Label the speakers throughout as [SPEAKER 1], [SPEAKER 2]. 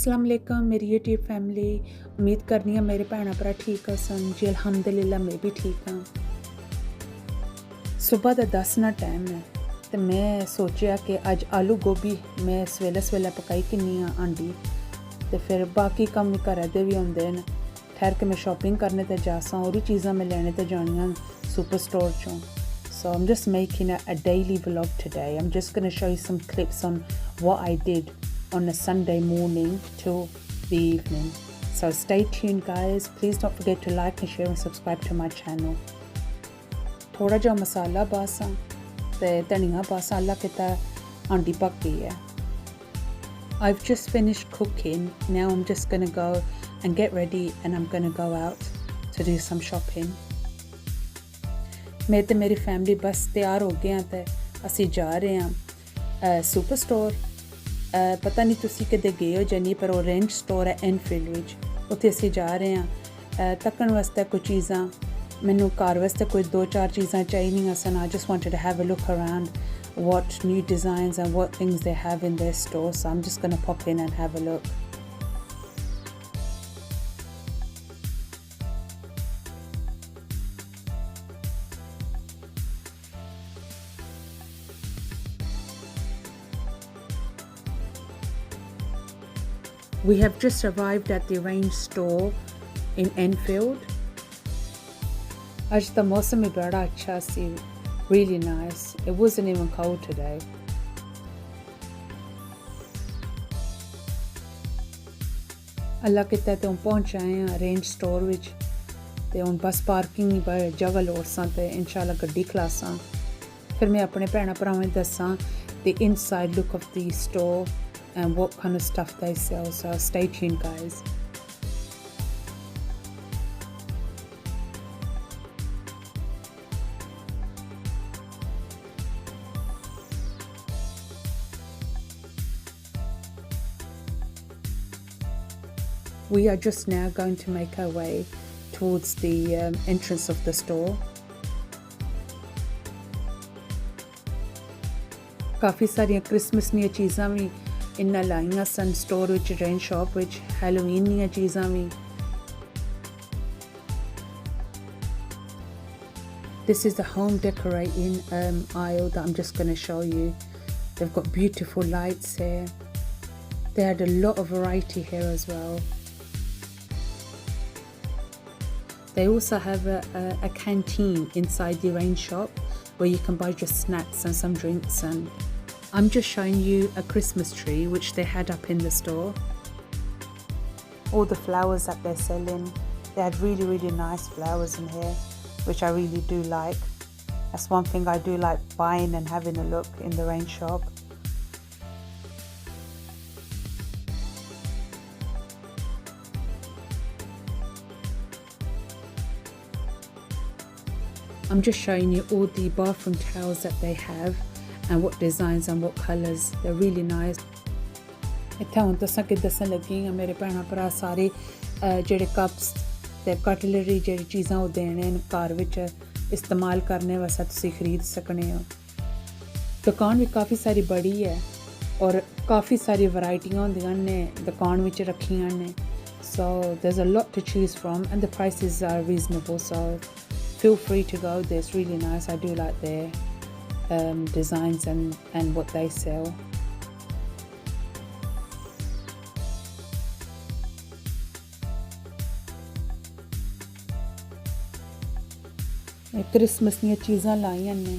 [SPEAKER 1] अस्सलाम वालेकुम मेरी यूट्यूब फैमिली। उम्मीद करनी है मेरे भैन भरा ठीक हसन जी। अल्हम्दुलिल्लाह मैं भी ठीक हाँ। सुबह का 10 ना टाइम है तो मैं सोचा कि अज आलू गोभी मैं सवेले पकाई किन्नी आंडी तो फिर बाकी कम भी घरै दे भी होंदे न। ठहर के मैं शॉपिंग करने ते जासां और भी चीज़ां मैं लैने ते जानियां सुपर स्टोर चों। So I'm just making a daily vlog today. I'm just going to show you some clips on what I did on a Sunday morning till the evening. So stay tuned guys. Please don't forget to like and share and subscribe to my channel. थोड़ा जा मसाला पासा ते धनिया पासा अल्लाह किता आंडी पक गई है। I've just finished cooking. Now I'm just going to go and get ready and I'm going to go out to do some shopping. मैं तो मेरी फैमिली बस तैयार हो गए हैं तो असी जा रहे हैं सुपर स्टोर। पता नहीं तुसी कदे गए हो जां नहीं पर वो रेंज स्टोर है एनफील्ड विच, उत्थे असी जा रहे हैं तक्कन वास्ते कुछ चीज़ां। मैनू घर वास्ते कोई 2-4 चीज़ां चाहिदियां सन। I just wanted to have a look around what new designs and what things they have in their store, so I'm just going to pop in and have a look. We have just arrived at the Range store in Enfield. आज the मौसम भी बड़ा अच्छा सी, really nice. It wasn't even cold today. अल्लाह किता ते हम पहुंच आए हैं रेंज स्टोर विच ते हुन बस पार्किंग ही जगह लोड़सां ते इंशाल्लाह गड्डी खलासां। फिर मैं अपने भैणां भरावां दस्सां the inside look of the store and what kind of stuff they sell, so stay tuned guys. We are just now going to make our way towards the entrance of the store. काफ़ी सारियां Christmas दियां चीज़ां भी इन्ना लाइयां सन store विच range shop विच। हैलोवीन दियां चीज़ां भी। This is the home decorating aisle that I'm just going to show you. They've got beautiful lights here. They had a lot of variety here as well. They also have a canteen inside the range shop where you can buy just snacks and some drinks. And I'm just showing you a Christmas tree which they had up in the store. All the flowers that they're selling. They had really nice flowers in here which I really do like. That's one thing I do like buying and having a look in the range shop. I'm just showing you all the bathroom towels that they have and what designs and what colours. They're really nice. इत्थे हुन तुसां कि दस्सन लगी आं मेरे भैणां भरा सारे जेह्ड़े cups ते कटलरी जेह्ड़ी चीज़ां ओह् देने न घर विच इस्तेमाल करने वास्ते तुसीं खरीद सकने हो। दुकान भी काफ़ी सारी बड़ी है और काफ़ी सारी वैरायटियां होंदियां ने दुकान विच रखियां ने। So there's a lot to choose from and the prices are reasonable, so feel free to go there. It's really nice. I do like their designs and what they sell. Christmas दियां चीज़ां लाइयां ने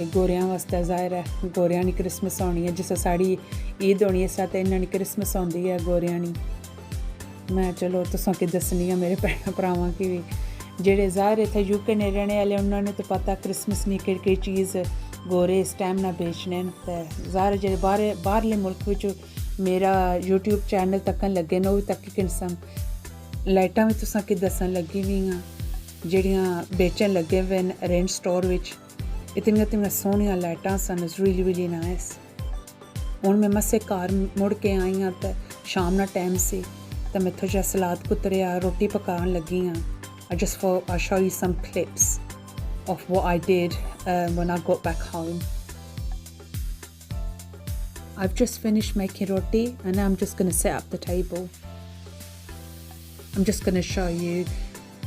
[SPEAKER 1] एह् गोरियां वास्ते ज़ाहिर है गोरियां नी Christmas होनी है। जिस साड़ी ईद होनी है ते इन्ना नी क्रिसमस होंदी है गोरियां नी। मैं चलो तुसां कि दस्सनी आं मेरे भैणां भरावां की भी जेह्ड़े ज़ाहिर इत्थै यूके ने रैह्ने आह्ले उन्हां नूं तो पता क्रिसमस नी केह्ड़ी चीज़ गोरे इस टाइम ना बेचने न। ते ज़ाहिर जेह्ड़े बाहरले मुल्क विच मेरा यूट्यूब चैनल तक्कन लग्गे न ओह् बी तक्की किन्सम लाइटां भी तुसां कि दस्सन लगी वी आं जेह्ड़ियां बेचन लगे हुए न रेंज स्टोर विच। इतनियां सोहणियां लाइटां सन। It's really nice. हुन मैं मस्से घर मुड़ के आई आं ते शाम ना टाइम सी ते मैं थोड़ा सलाद कुतरिया रोटी पकान लगी आं। I just thought I'll show you some clips of what I did when I got back home. I've just finished making roti and now I'm just going to set up the table. I'm just going to show you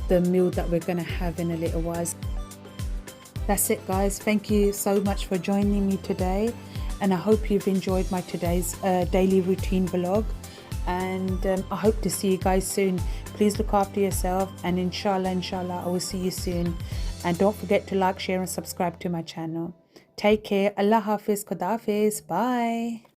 [SPEAKER 1] the meal that we're going to have in a little while. That's it, guys. Thank you so much for joining me today, and I hope you've enjoyed my today's daily routine vlog, and I hope to see you guys soon. Please look after yourself, and inshallah I will see you soon. And don't forget to like, share and subscribe to my channel. Take care. Allah Hafiz. Khuda Hafiz. Bye.